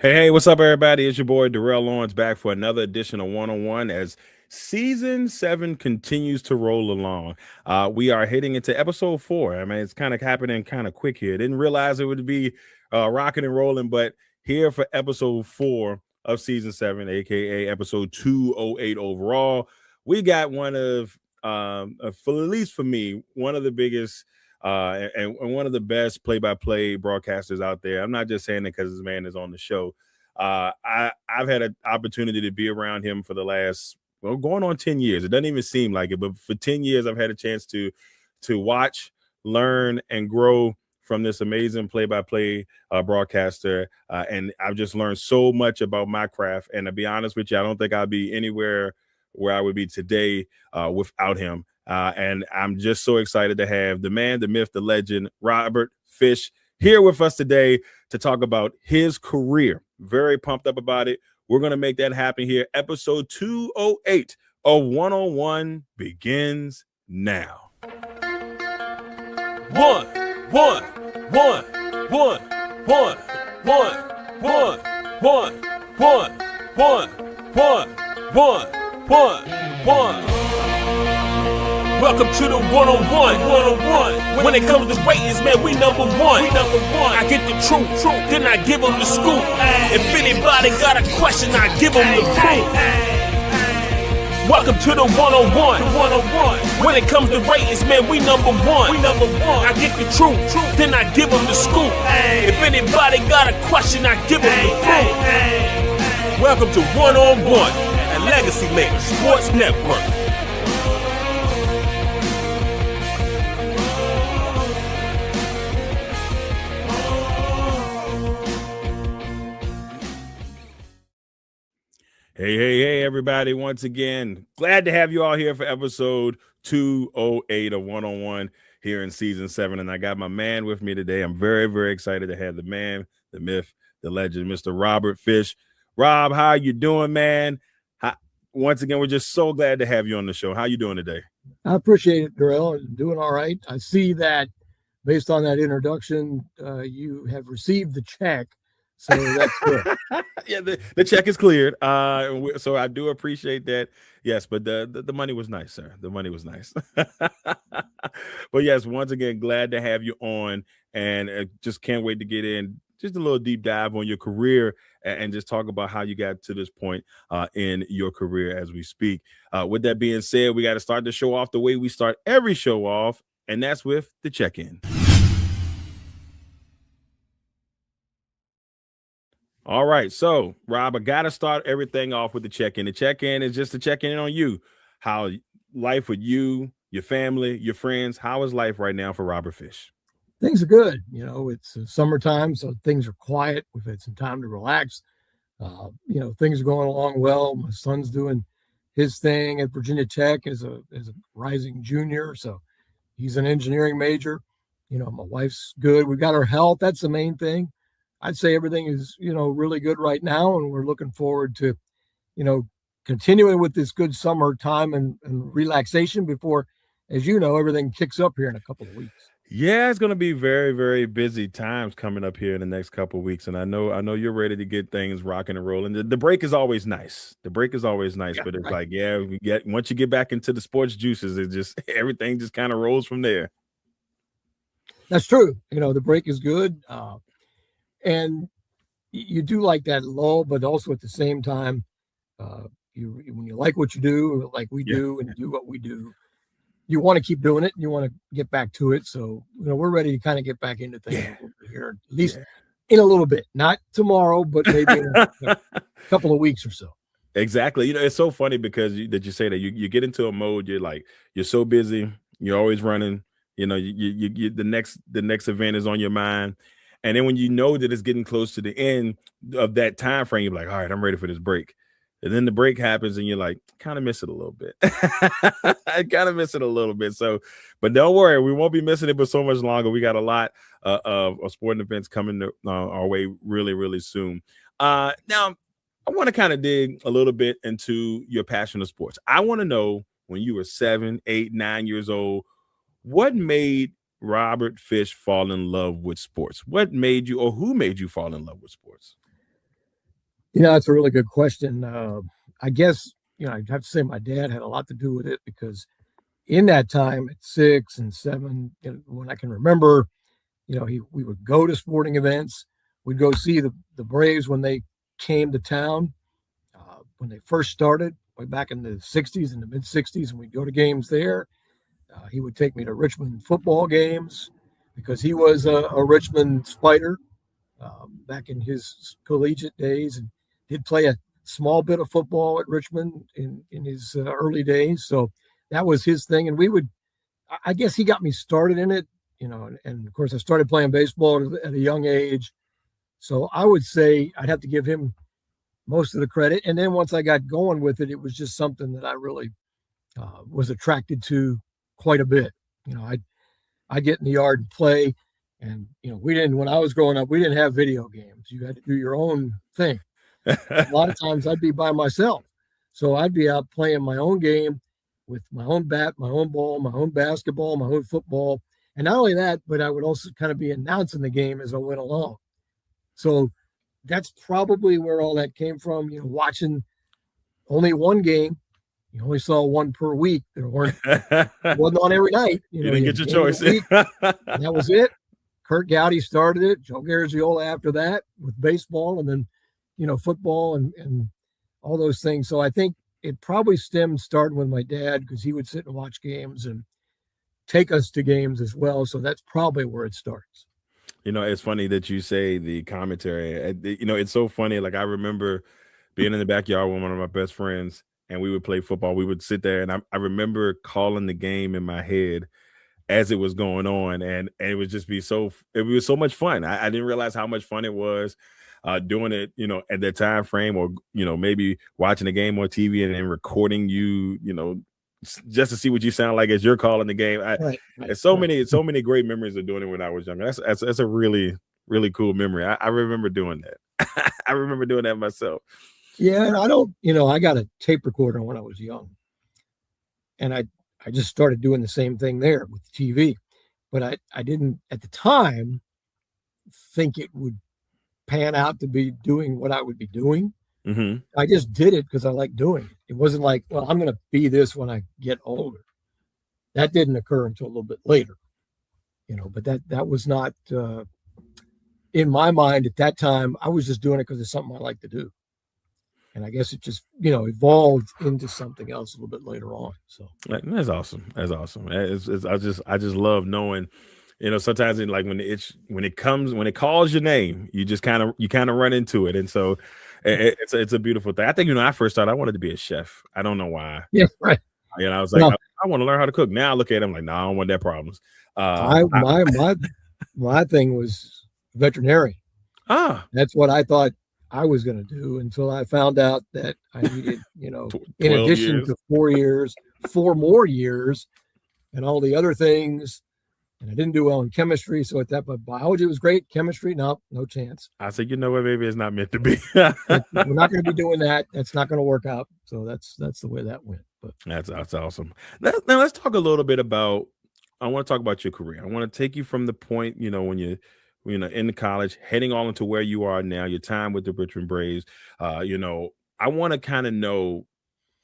Hey, what's up, everybody? It's your boy Darrell Owens back for another edition of One on One as season 7 continues to roll along. We are heading into episode 4. I mean, it's kind of happening kind of quick here. Didn't realize it would be rocking and rolling, but here for episode 4 of season 7, aka episode 208 overall, we got one of, for at least for me, one of the biggest and one of the best play-by-play broadcasters out there. I'm not just saying it because this man is on the show. I've had an opportunity to be around him for the last, well, going on 10 years. It doesn't even seem like it, but for 10 years, I've had a chance to watch, learn, and grow from this amazing play-by-play broadcaster. And I've just learned so much about my craft. And to be honest with you, I don't think I'll be anywhere where I would be today without him. And I'm just so excited to have the man, the myth, the legend, Robert Fish, here with us today to talk about his career. Very pumped up about it. We're going to make that happen here. Episode 208 of One on One begins now. One, one, one, one, one, one, one, one, one, one, one, one, one. Welcome to the one-on-one. When it comes to ratings, man, we number one. I get the truth, then I give them the scoop. If anybody got a question, I give them the proof. Welcome to the one-on-one. When it comes to ratings, man, we number one. I get the truth, then I give them the scoop. If anybody got a question, I give them the proof. Welcome to One-on-One, a Legacy Maker Sports Network. Hey, everybody. Once again, glad to have you all here for episode 208 of One on One here in season 7. And I got my man with me today. I'm very, very excited to have the man, the myth, the legend, Mr. Robert Fish. Rob, how you doing, man? Once again, we're just so glad to have you on the show. How you doing today? I appreciate it, Darrell. I'm doing all right. I see that based on that introduction, you have received the check. So that's good. Yeah, the check is cleared. So I do appreciate that. Yes, but the money was nice, sir. The money was nice. But yes, once again, glad to have you on, and just can't wait to get in just a little deep dive on your career and just talk about how you got to this point in your career as we speak. With that being said, we got to start the show off the way we start every show off, and that's with the check-in. All right, so Rob, I got to start everything off with the check-in. The check-in is just to check in on you. How life with you, your family, your friends. How is life right now for Robert Fish? Things are good. You know, it's summertime, so things are quiet. We've had some time to relax. Things are going along well. My son's doing his thing at Virginia Tech as a rising junior, so he's an engineering major. You know, my wife's good. We got our health. That's the main thing. I'd say everything is, really good right now, and we're looking forward to, continuing with this good summer time and relaxation before, as you know, everything kicks up here in a couple of weeks. Yeah, it's going to be very, very busy times coming up here in the next couple of weeks, and I know you're ready to get things rocking and rolling. The break is always nice. But it's right. Like, once you get back into the sports juices, it just everything just kind of rolls from there. That's true. The break is good. And you do like that lull, but also at the same time, when you like what you do, like we do, and you do what we do, you want to keep doing it. And you want to get back to it. So, we're ready to kind of get back into things here, at least in a little bit. Not tomorrow, but maybe in a couple of weeks or so. Exactly. It's so funny because you say that you get into a mode. You're so busy. You're always running. You the next event is on your mind. And then when you know that it's getting close to the end of that time frame, you're like, all right, I'm ready for this break. And then the break happens and you're like, kind of miss it a little bit. I kind of miss it a little bit. So, but don't worry, we won't be missing it for so much longer. We got a lot of sporting events coming our way really, really soon. Now, I want to kind of dig a little bit into your passion of sports. I want to know, when you were 7, 8, 9 years old, what made Robert Fish fall in love with sports? What made you, or who made you fall in love with sports? That's a really good question. I guess, I'd have to say my dad had a lot to do with it because in that time at 6 and 7, when I can remember, we would go to sporting events. We'd go see the Braves when they came to town, when they first started, way back in the 60s, in the mid 60s, and we'd go to games there. He would take me to Richmond football games because he was a Richmond Spider back in his collegiate days and did play a small bit of football at Richmond in his early days. So that was his thing. And I guess he got me started in it, and of course I started playing baseball at a young age. So I would say I'd have to give him most of the credit. And then once I got going with it, it was just something that I really was attracted to quite a bit. I'd get in the yard and play. And, when I was growing up, we didn't have video games. You had to do your own thing. A lot of times I'd be by myself. So I'd be out playing my own game with my own bat, my own ball, my own basketball, my own football. And not only that, but I would also kind of be announcing the game as I went along. So that's probably where all that came from, watching only one game. You only saw one per week. Wasn't on every night. You didn't get your choice. That was it. Kurt Gowdy started it. Joe Garziola after that with baseball, and then, football and all those things. So I think it probably starting with my dad because he would sit and watch games and take us to games as well. So that's probably where it starts. It's funny that you say the commentary. It's so funny. Like I remember being in the backyard with one of my best friends, and we would play football. We would sit there, and I remember calling the game in my head as it was going on, and it would just be it was so much fun. I didn't realize how much fun it was doing it, at that time frame, or maybe watching a game on TV and then recording you, just to see what you sound like as you're calling the game. It's so many great memories of doing it when I was younger. That's a really, really cool memory. I remember doing that. I remember doing that myself. Yeah, and I got a tape recorder when I was young, and I just started doing the same thing there with the TV, but I didn't at the time think it would pan out to be doing what I would be doing. Mm-hmm. I just did it because I like doing it. It wasn't like, well, I'm going to be this when I get older. That didn't occur until a little bit later, but that was not in my mind at that time. I was just doing it because it's something I like to do. And I guess it just, evolved into something else a little bit later on. So that's awesome. That's awesome. I just love knowing, sometimes when it calls your name, you just kind of run into it. And so it's a beautiful thing. I think, I first thought I wanted to be a chef. I don't know why. Yeah. Right. I was like, I want to learn how to cook. Now I look at it, I'm like, no, I don't want that problems. My thing was veterinarian. That's what I thought I was going to do until I found out that I needed, in addition to 4 years, 4 more years and all the other things. And I didn't do well in chemistry. So but biology was great. Chemistry, no chance. I said, what, maybe it's not meant to be. We're not going to be doing that. That's not going to work out. So that's the way that went. But that's awesome. Now let's talk a little bit about, I want to talk about your career. I want to take you from the point, when you in the college, heading all into where you are now, your time with the Richmond Braves. I want to kind of know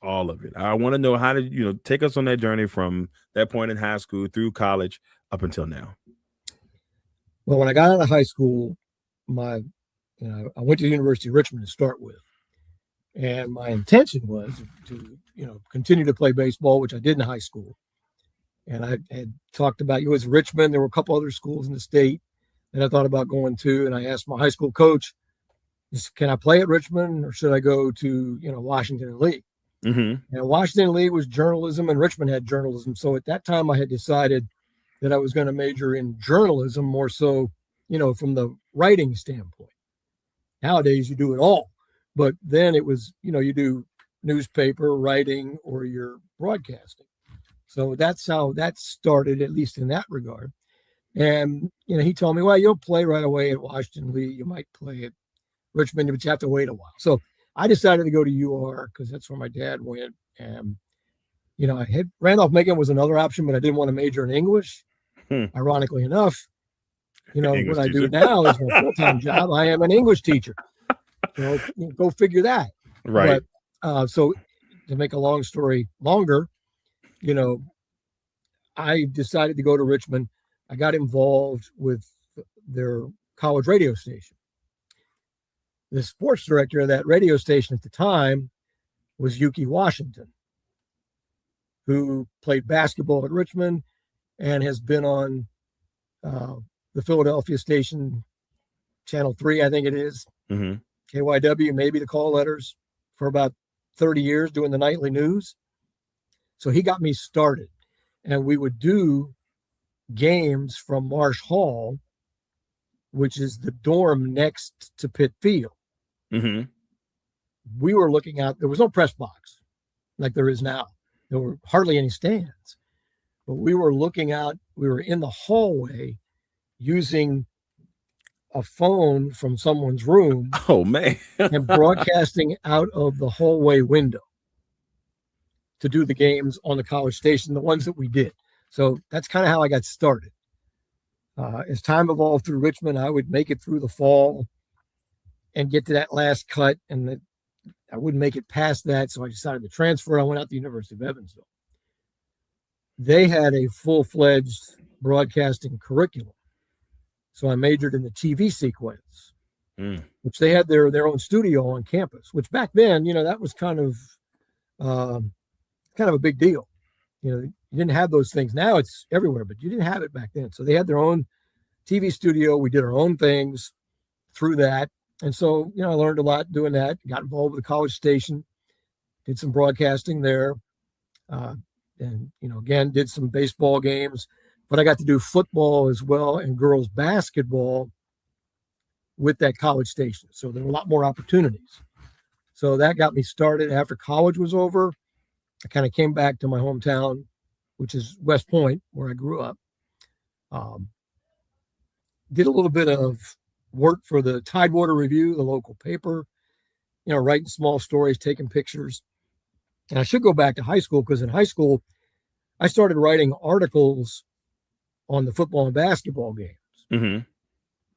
all of it. I want to know how to, take us on that journey from that point in high school through college up until now. Well, when I got out of high school, I went to the University of Richmond to start with. And my intention was to, continue to play baseball, which I did in high school. And I had talked about, it was Richmond. There were a couple other schools in the state that I thought about going to. And I asked my high school coach, can I play at Richmond or should I go to, Washington and Lee? Mm-hmm. And Washington and Lee was journalism and Richmond had journalism. So at that time I had decided that I was going to major in journalism more so, from the writing standpoint. Nowadays you do it all, but then it was, you do newspaper writing or you're broadcasting. So that's how that started, at least in that regard. And, he told me, well, you'll play right away at Washington Lee. You might play at Richmond, but you have to wait a while. So I decided to go to UR because that's where my dad went. And, Randolph-Macon was another option, but I didn't want to major in English. Ironically enough, what I do now is my full-time job. I am an English teacher. Go figure that. Right. But so to make a long story longer, you know, I decided to go to Richmond. I got involved with their college radio station. The sports director of that radio station at the time was Yuki Washington, who played basketball at Richmond and has been on the Philadelphia station, Channel 3, I think it is, Mm-hmm. KYW, maybe the call letters, for about 30 years doing the nightly news. So he got me started. And we would do games from Marsh Hall, which is the dorm next to Pitt Field. Mm-hmm. We were looking out, there was no press box like there is now. There were hardly any stands. But we were looking out, we were in the hallway using a phone from someone's room Oh man. and broadcasting out of the hallway window to do the games on the college station, the ones that we did. So that's kind of how I got started. As time evolved through Richmond, I would make it through the fall and get to that last cut, and I wouldn't make it past that, so I decided to transfer. I went out to the University of Evansville. They had a full-fledged broadcasting curriculum, so I majored in the TV sequence, which they had their own studio on campus, which back then, that was kind of a big deal. You didn't have those things. Now it's everywhere, but you didn't have it back then. So they had their own TV studio. We did our own things through that. And so, I learned a lot doing that, got involved with the college station, did some broadcasting there. And, again, did some baseball games, but I got to do football as well and girls basketball with that college station. So there were a lot more opportunities. So that got me started. After college was over, I kind of came back to my hometown, which is West Point, where I grew up. Did a little bit of work for the Tidewater Review, the local paper, writing small stories, taking pictures. And I should go back to high school, because in high school, I started writing articles on the football and basketball games. Mm-hmm.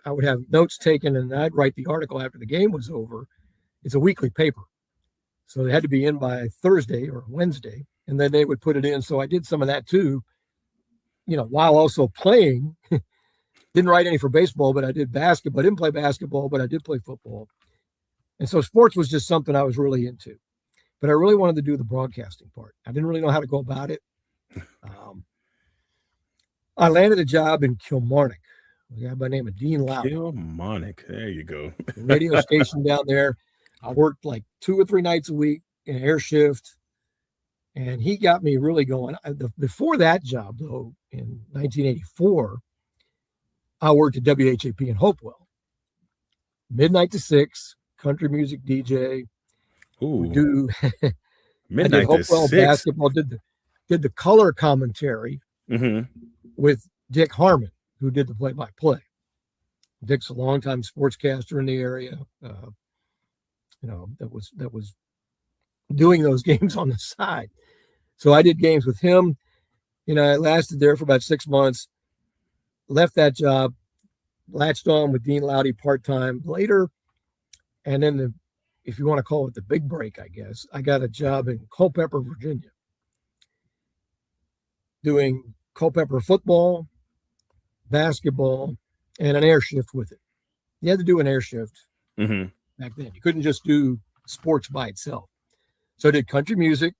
I would have notes taken, and I'd write the article after the game was over. It's a weekly paper, so they had to be in by Thursday or Wednesday, and then they would put it in. So I did some of that too, while also playing. Didn't write any for baseball, but I did basketball. I didn't play basketball, but I did play football. And so sports was just something I was really into. But I really wanted to do the broadcasting part. I didn't really know how to go about it. I landed a job in Kilmarnock. A guy by the name of Dean Lowry. Kilmarnock. There you go. The radio station down there. I worked like 2 or 3 nights a week in air shift. And he got me really going. Before that job, though, in 1984, I worked at WHAP in Hopewell. Midnight to 6, country music DJ. Ooh. We do Midnight I did to Hopewell 6. basketball, did the color commentary with Dick Harmon, who did the play-by-play. Dick's a longtime sportscaster in the area. That was doing those games on the side. So I did games with him. I lasted there for about 6 months. Left that job, latched on with Dean Lowry part-time later. And then if you want to call it the big break, I guess, I got a job in Culpeper, Virginia, doing Culpeper football, basketball, and an air shift with it. You had to do an air shift back then. You couldn't just do sports by itself. So I did country music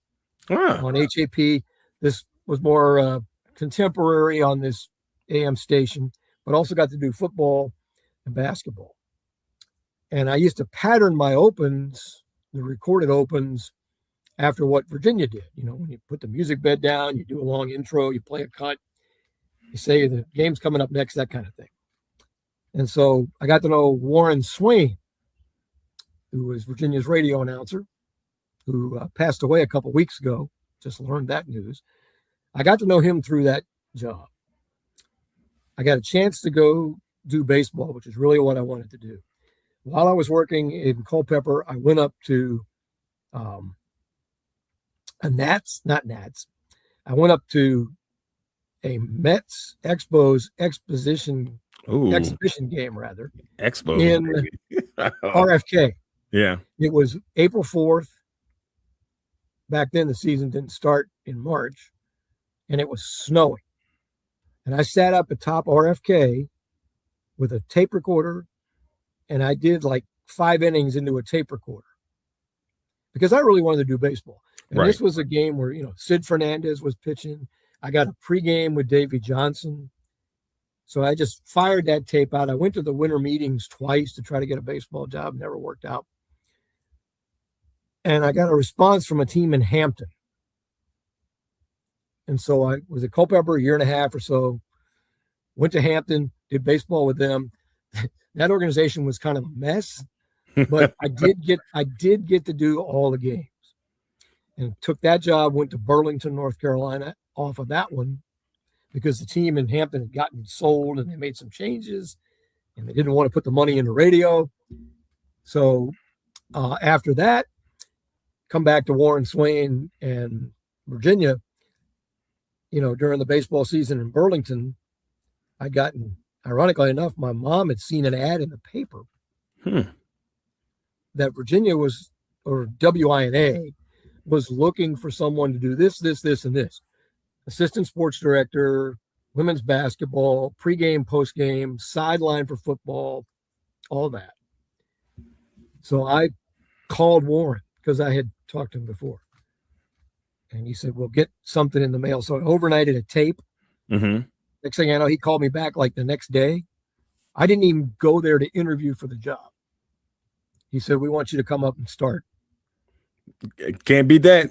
on HAP. This was more contemporary on this AM station, but also got to do football and basketball. And I used to pattern my opens, the recorded opens, after what Virginia did. When you put the music bed down, you do a long intro, you play a cut, you say the game's coming up next, that kind of thing. And so I got to know Warren Swain, who was Virginia's radio announcer, who passed away a couple weeks ago. Just learned that news. I got to know him through that job. I got a chance to go do baseball, which is really what I wanted to do. While I was working in Culpeper, I went up to I went up to a Mets Expos exhibition game, rather. Expos in RFK. Yeah. It was April 4th. Back then, the season didn't start in March, and it was snowing. And I sat up atop RFK with a tape recorder, and I did like 5 innings into a tape recorder because I really wanted to do baseball. And Right. this was a game where, Sid Fernandez was pitching. I got a pregame with Davey Johnson. So I just fired that tape out. I went to the winter meetings twice to try to get a baseball job. Never worked out. And I got a response from a team in Hampton. And so I was at Culpeper a year and a half or so, went to Hampton, did baseball with them. That organization was kind of a mess, but I did get to do all the games. And took that job, went to Burlington, North Carolina off of that one because the team in Hampton had gotten sold and they made some changes and they didn't want to put the money into radio. So after that, come back to Warren Swain and Virginia, during the baseball season in Burlington, I gotten, ironically enough, my mom had seen an ad in the paper that Virginia was, or WINA, was looking for someone to do this, and this. Assistant sports director, women's basketball, pregame, postgame, sideline for football, all that. So I called Warren because I had talked to him before. And he said, well, get something in the mail. So I overnighted a tape. Mm-hmm. Next thing I know, he called me back like the next day. I didn't even go there to interview for the job. He said, we want you to come up and start. Can't beat that.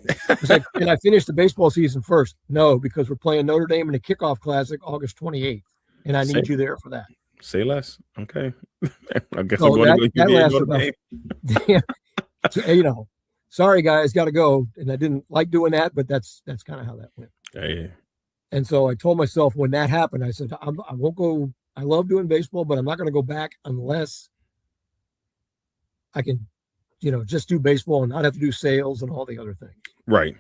Like, and I finished the baseball season first. No, because we're playing Notre Dame in the kickoff classic August 28th. And I need you there for that. Say less. Okay. I guess I'm going to go to the game. Sorry guys, got to go. And I didn't like doing that, but that's kind of how that went. Yeah. And so I told myself when that happened, I said, I won't go. I love doing baseball, but I'm not going to go back unless I can, just do baseball and not have to do sales and all the other things. Right.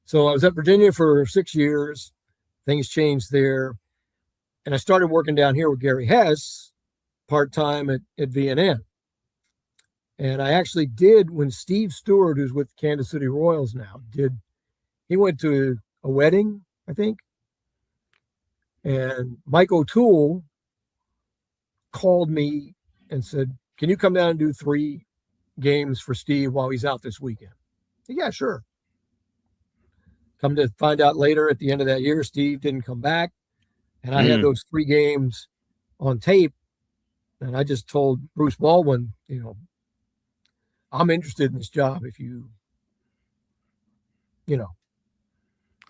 So I was at Virginia for 6 years. Things changed there. And I started working down here with Gary Hess part-time at VNN. And I actually did, when Steve Stewart, who's with Kansas City Royals now, he went to a wedding, I think. And Mike O'Toole called me and said, can you come down and do 3 games for Steve while he's out this weekend? Said, yeah, sure. Come to find out later at the end of that year, Steve didn't come back. And I had those 3 games on tape. And I just told Bruce Baldwin, I'm interested in this job if you. Yeah.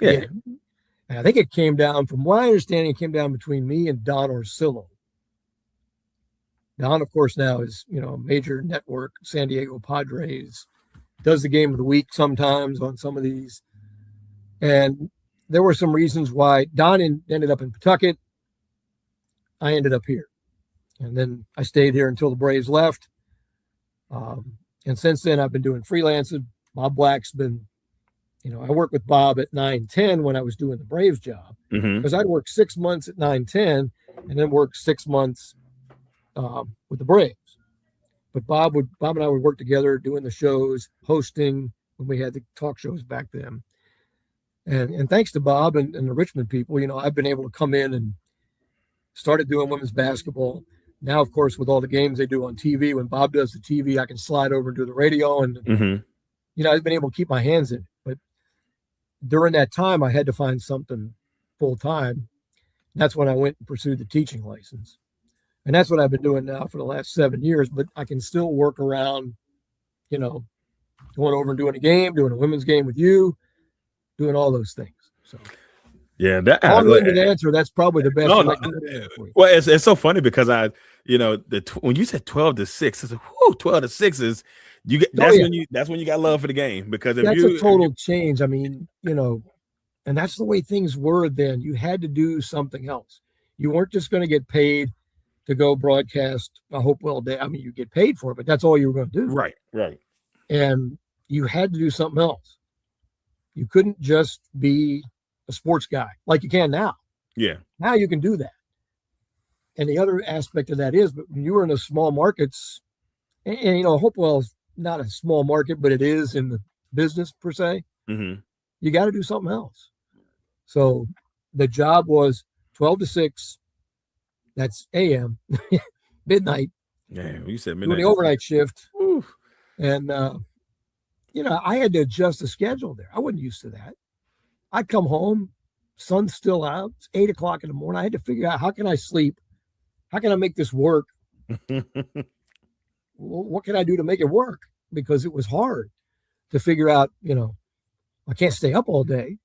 And I think it came down, from what I understand, it came down between me and Don Orsillo. Don, of course, now is, a major network, San Diego Padres, does the game of the week sometimes on some of these. And there were some reasons why Don ended up in Pawtucket. I ended up here. And then I stayed here until the Braves left. And since then, I've been doing freelancing. Bob Black's been, I worked with Bob at 910 when I was doing the Braves job. Because I'd work 6 months at 910 and then work 6 months with the Braves. But Bob and I would work together doing the shows, hosting when we had the talk shows back then. And thanks to Bob and the Richmond people, I've been able to come in and started doing women's basketball. Now, of course, with all the games they do on TV, when Bob does the TV, I can slide over and do the radio. And, I've been able to keep my hands in it. But during that time, I had to find something full time. That's when I went and pursued the teaching license. And that's what I've been doing now for the last 7 years. But I can still work around, going over and doing a game, doing a women's game with you, doing all those things. So, yeah, that long-winded answer. That's probably the best. Well, it's so funny because when you said 12 to 6, I said, 12 to 6 is that's when you got love for the game, because that's a total change. I mean, and that's the way things were then. You had to do something else. You weren't just going to get paid to go broadcast a Hopewell Day. I mean, you get paid for it, but that's all you were going to do. Right. And you had to do something else. You couldn't just be a sports guy like you can now. Yeah. Now you can do that. And the other aspect of that is, but when you were in those small markets, and Hopewell's, not a small market, but it is in the business per se. Mm-hmm. You got to do something else. So the job was 12 to 6. That's AM, midnight, Yeah, you said doing midnight. the overnight shift. Ooh. And, I had to adjust the schedule there. I wasn't used to that. I'd come home, sun's still out. It's 8 o'clock in the morning. I had to figure out, how can I sleep? How can I make this work? What can I do to make it work? Because it was hard to figure out, I can't stay up all day.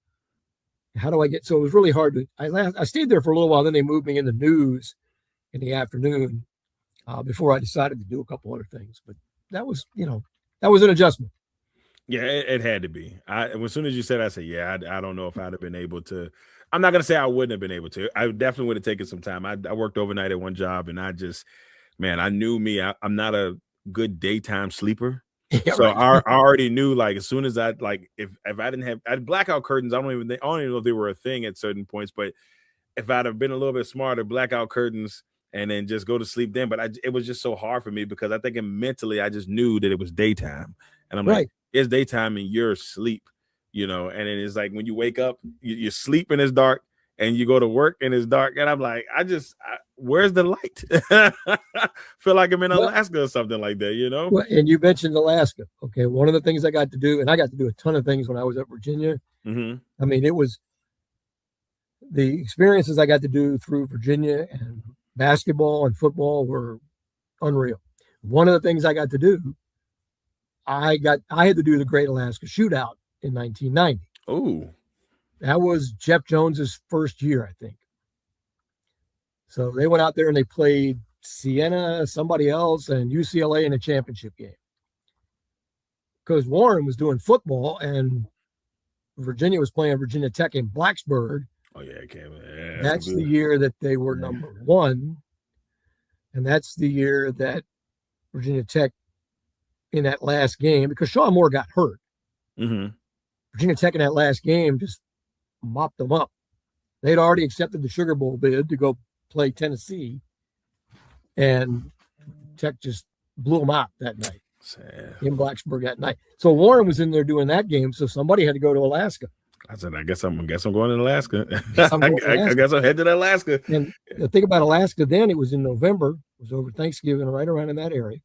How do I get, so it was really hard to, I stayed there for a little while. Then they moved me into news in the afternoon before I decided to do a couple other things. But that was an adjustment. Yeah, it had to be. As soon as you said, I said, yeah, I don't know if I'd have been able to. I'm not gonna say I wouldn't have been able to. I definitely would have taken some time. I worked overnight at one job, and I knew me. I'm not a good daytime sleeper. Yeah, So right. I already knew, like, as soon as I if I didn't have, I had blackout curtains. I don't even know if they were a thing at certain points, but if I'd have been a little bit smarter, blackout curtains and then just go to sleep then. But it was just so hard for me because I think mentally I just knew that it was daytime, and I'm like, Right. it's daytime and you're asleep, and then it's like when you wake up, you sleep and it's dark, and you go to work and it's dark, and I'm like, where's the light? Feel like I'm in Alaska or something like that. Well, and you mentioned Alaska. Okay, one of the things I got to do, and I got to do a ton of things when I was at Virginia. Mm-hmm. I mean, it was the experiences I got to do through Virginia, and basketball and football were unreal. One of the things I got to do, I had to do the Great Alaska Shootout in 1990. Oh, that was Jeff Jones's first year, I think. So they went out there and they played Siena, somebody else, and UCLA in a championship game. Because Warren was doing football and Virginia was playing Virginia Tech in Blacksburg. Oh yeah, it came. Yeah, that's the year that they were number one, and that's the year that Virginia Tech, in that last game, because Sean Moore got hurt. Mm-hmm. Virginia Tech in that last game just mopped them up. They'd already accepted the Sugar Bowl bid to go play Tennessee, and Tech just blew them out that night. Sad. In Blacksburg that night. So Warren was in there doing that game, so somebody had to go to Alaska. I said, I guess I'm going to Alaska. I guess I'm headed to Alaska. And the thing about Alaska then, it was in November. It was over Thanksgiving, right around in that area.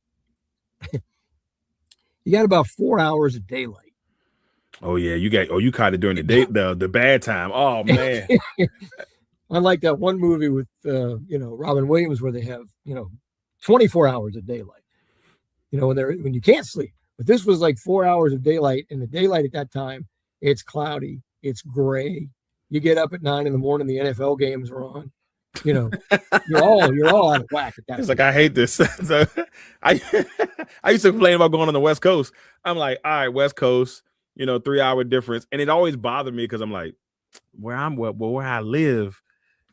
You got about 4 hours of daylight. Oh yeah, you caught it during the day, the bad time. Oh man. Unlike that one movie with Robin Williams where they have 24 hours of daylight. When you can't sleep. But this was like 4 hours of daylight, and the daylight at that time, it's cloudy, it's gray. You get up at 9 a.m, the NFL games are on. You're all out of whack at that. It's like, I hate this. So I used to complain about going on the West Coast. I'm like, all right, West Coast, 3-hour difference. And it always bothered me because I'm like, where I live,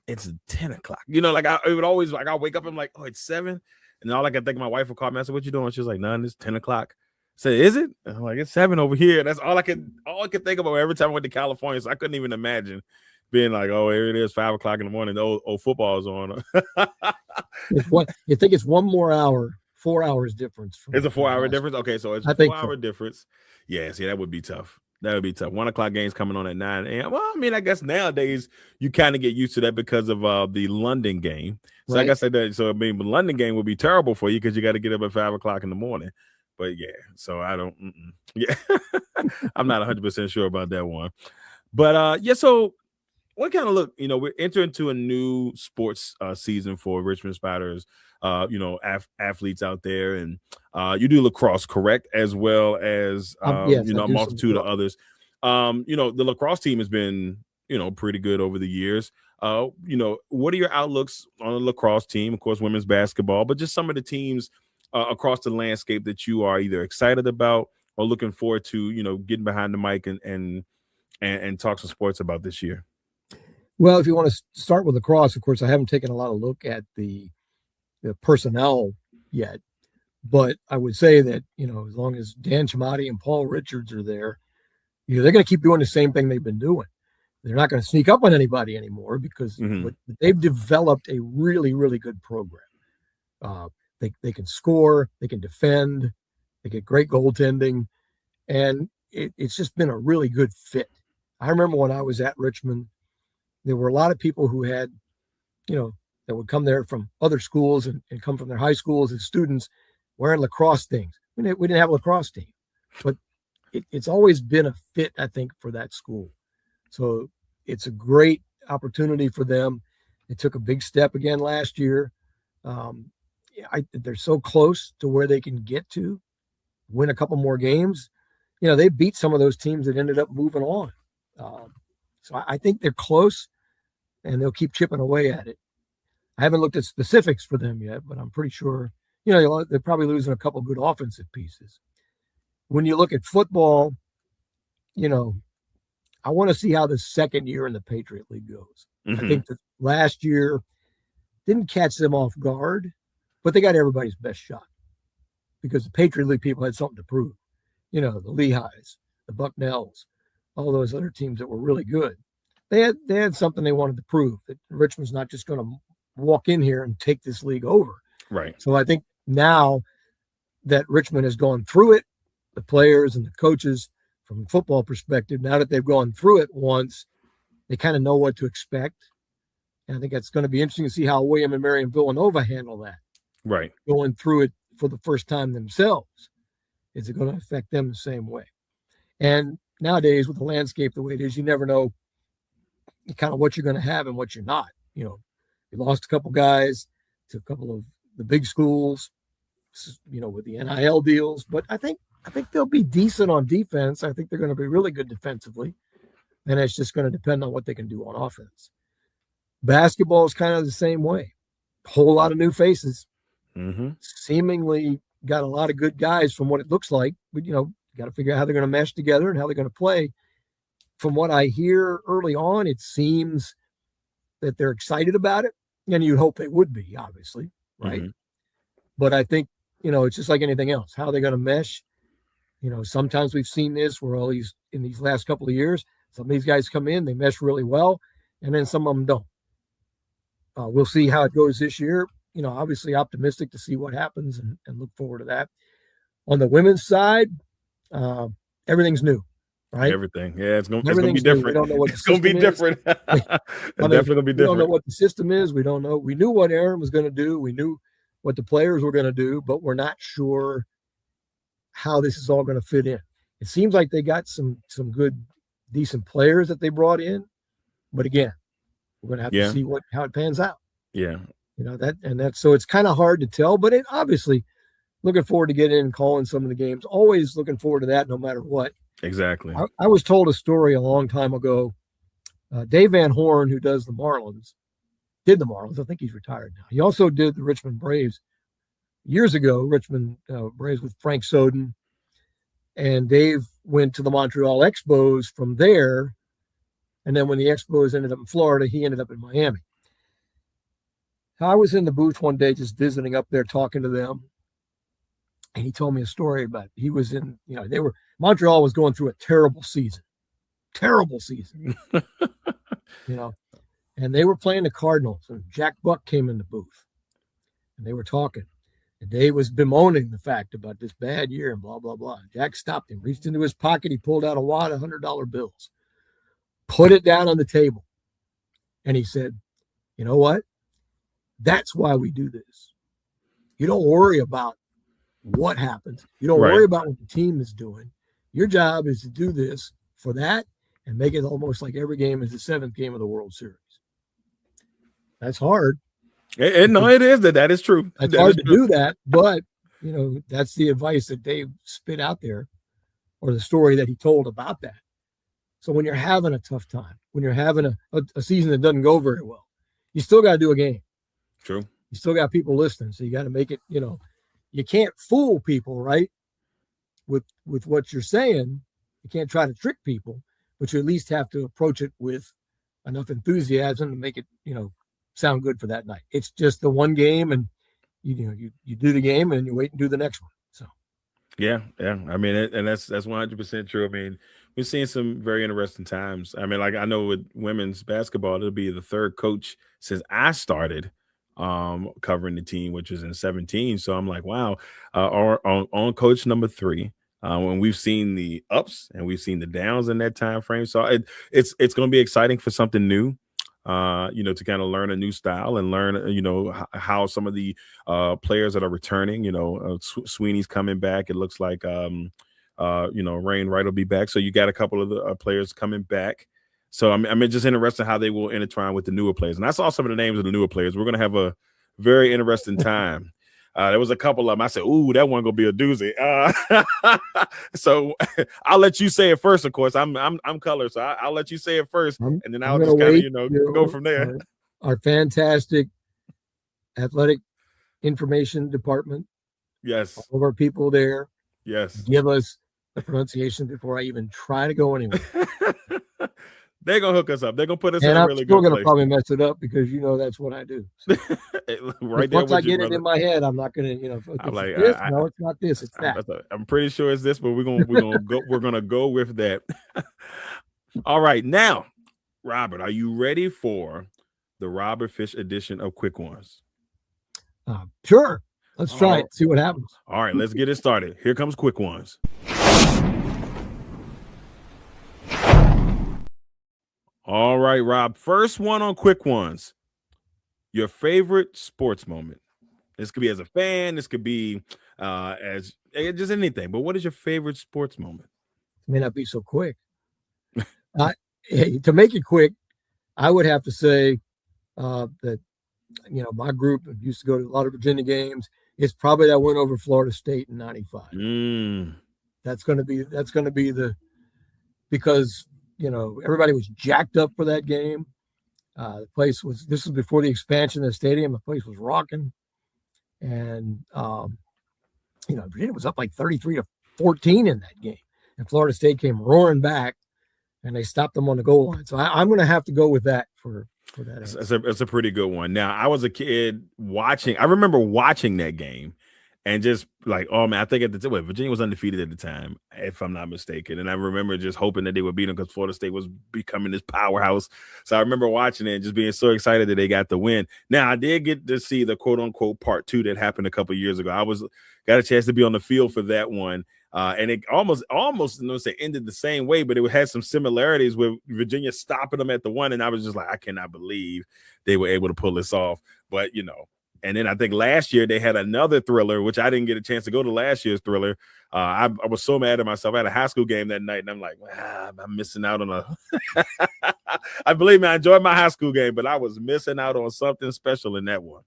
it's 10 o'clock. It would always, like, I'll wake up, I'm like, oh, it's 7. And all I can think, my wife would call me. I said, what you doing? She was like, none, it's 10 o'clock. I said, is it? And I'm like, it's 7 over here. That's all I could think about every time I went to California. So I couldn't even imagine being like, oh, here it is, 5 o'clock in the morning. Oh, football is on. You think it's one more hour, 4 hours difference. It's a 4-hour difference? Okay, so it's a 4-hour difference. Yeah, see, that would be tough. That would be tough. 1 o'clock games coming on at 9 a.m. Well, I mean, I guess nowadays you kind of get used to that because of the London game. So right. Like I said, the London game would be terrible for you because you got to get up at 5 o'clock in the morning. But yeah, so I don't. Yeah, I'm not 100% sure about that one. But yeah, so what kind of look? We're entering into a new sports season for Richmond Spiders. Athletes out there, and you do lacrosse, correct, as well as yes, a multitude of others. The lacrosse team has been pretty good over the years. What are your outlooks on the lacrosse team? Of course, women's basketball, but just some of the teams across the landscape that you are either excited about or looking forward to, getting behind the mic and talk some sports about this year. Well, if you want to start with lacrosse, of course, I haven't taken a lot of look at the personnel yet, but I would say that, as long as Dan Chamati and Paul Richards are there, they're going to keep doing the same thing they've been doing. They're not going to sneak up on anybody anymore because they've developed a really, really good program. They can score, they can defend, They get great goaltending, and it's just been a really good fit. I remember when I was at Richmond, there were a lot of people who had, that would come there from other schools and come from their high schools as students wearing lacrosse things. We didn't have a lacrosse team, but it's always been a fit, I think, for that school. So it's a great opportunity for them. They took a big step again last year. They're so close to where they can get to win a couple more games. They beat some of those teams that ended up moving on. So I think they're close, and they'll keep chipping away at it. I haven't looked at specifics for them yet, but I'm pretty sure, they're probably losing a couple good offensive pieces. When you look at football, I want to see how the second year in the Patriot League goes. Mm-hmm. I think that last year didn't catch them off guard, but they got everybody's best shot because the Patriot League people had something to prove. The Lehighs, the Bucknells, all those other teams that were really good. They had something they wanted to prove, that Richmond's not just going to walk in here and take this league over. Right. So I think now that Richmond has gone through it, the players and the coaches from a football perspective, now that they've gone through it once, they kind of know what to expect. And I think that's going to be interesting to see how William and Mary and Villanova handle that. Right. Going through it for the first time themselves. Is it going to affect them the same way? And nowadays, with the landscape the way it is, you never know kind of what you're going to have and what you're not. You lost a couple guys to a couple of the big schools, with the NIL deals. But I think they'll be decent on defense. I think they're going to be really good defensively. And it's just going to depend on what they can do on offense. Basketball is kind of the same way. A whole lot of new faces. Mm-hmm. Seemingly got a lot of good guys from what it looks like. But, got to figure out how they're going to mesh together and how they're going to play. From what I hear early on, it seems that they're excited about it. And you'd hope they would be, obviously, right? Mm-hmm. But I think, it's just like anything else. How are they going to mesh? Sometimes we've seen this where in these last couple of years, some of these guys come in, they mesh really well, and then some of them don't. We'll see how it goes this year. Obviously optimistic to see what happens and look forward to that. On the women's side, everything's new, right? Everything. Yeah, it's gonna be different. We don't know what it's gonna be different. It's definitely gonna be different. We don't know what the system is. We don't know. We knew what Aaron was going to do. We knew what the players were going to do, but we're not sure how this is all going to fit in. It seems like they got some good, decent players that they brought in, but again, we're going to have to see how it pans out. Yeah. So it's kind of hard to tell, but it obviously looking forward to getting in and calling some of the games. Always looking forward to that, no matter what. Exactly. I was told a story a long time ago. Dave Van Horn, who does did the Marlins. I think he's retired now. He also did the Richmond Braves years ago. Richmond Braves with Frank Soden, and Dave went to the Montreal Expos from there. And then when the Expos ended up in Florida, he ended up in Miami. I was in the booth one day just visiting up there, talking to them. And he told me a story about he was in, Montreal was going through a terrible season. And they were playing the Cardinals, and Jack Buck came in the booth, and they were talking. And Dave was bemoaning the fact about this bad year and blah, blah, blah. Jack stopped him, reached into his pocket. He pulled out a wad of $100 bills, put it down on the table. And he said, you know what? That's why we do this. You don't worry about what happens. You don't worry about what the team is doing. Your job is to do this for that and make it almost like every game is the seventh game of the World Series. That's hard. No, it is. That is true. It's hard to do that, but that's the advice that Dave spit out there, or the story that he told about that. So when you're having a tough time, when you're having a season that doesn't go very well, you still got to do a game. True. You still got people listening, so you got to make it. You can't fool people, right? With what you're saying, you can't try to trick people, but you at least have to approach it with enough enthusiasm to make it, sound good for that night. It's just the one game, and you do the game and you wait and do the next one. So yeah. I mean, and that's 100% true. I mean, we're seeing some very interesting times. I mean, like I know with women's basketball, it'll be the third coach since I started covering the team, which was in 17. So I'm like, wow, on coach number 3. When we've seen the ups and we've seen the downs in that time frame, so it's going to be exciting for something new. To kind of learn a new style and learn, how some of the players that are returning, Sweeney's coming back. It looks like, Rain Wright will be back. So you got a couple of the players coming back. So I'm just interested in how they will intertwine with the newer players. And I saw some of the names of the newer players. We're going to have a very interesting time. There was a couple of them. I said, "Ooh, that one gonna be a doozy." So I'll let you say it first. Of course, I'm color, so I'll let you say it first, and then I'll just kind of go from there. Our fantastic athletic information department. Yes, all of our people there. Yes, give us the pronunciation before I even try to go anywhere. They're gonna hook us up. They're gonna put us in a really good place. I'm still gonna probably mess it up because that's what I do. So. Right there. Once I get it in my head, I'm not gonna, I'm like, no, it's not this, it's that. I'm pretty sure it's this, but we're gonna go with that. All right, now, Robert, are you ready for the Robert Fish edition of Quick Ones? Sure. Let's try it. See what happens. All right, let's get it started. Here comes Quick Ones. All right, Rob. First one on Quick Ones. Your favorite sports moment. This could be as a fan. This could be as just anything. But what is your favorite sports moment? It may not be so quick. To make it quick, I would have to say that my group used to go to a lot of Virginia games. It's probably that win over Florida State in '95. That's going to be because everybody was jacked up for that game. This was before the expansion of the stadium. The place was rocking. And, Virginia was up like 33-14 in that game. And Florida State came roaring back and they stopped them on the goal line. So I'm going to have to go with that for that. It's a pretty good one. Now, I was a kid I remember watching that game. And just like, oh man, I think Virginia was undefeated at the time, if I'm not mistaken. And I remember just hoping that they would beat them because Florida State was becoming this powerhouse. So I remember watching it and just being so excited that they got the win. Now I did get to see the quote unquote part 2 that happened a couple of years ago. I got a chance to be on the field for that one. And it almost ended the same way, but it had some similarities with Virginia stopping them at the 1. And I was just like, I cannot believe they were able to pull this off. But and then I think last year they had another thriller, which I didn't get a chance to go to last year's thriller. I was so mad at myself. I had a high school game that night, and I'm like, I'm missing out on I believe me, I enjoyed my high school game, but I was missing out on something special in that one.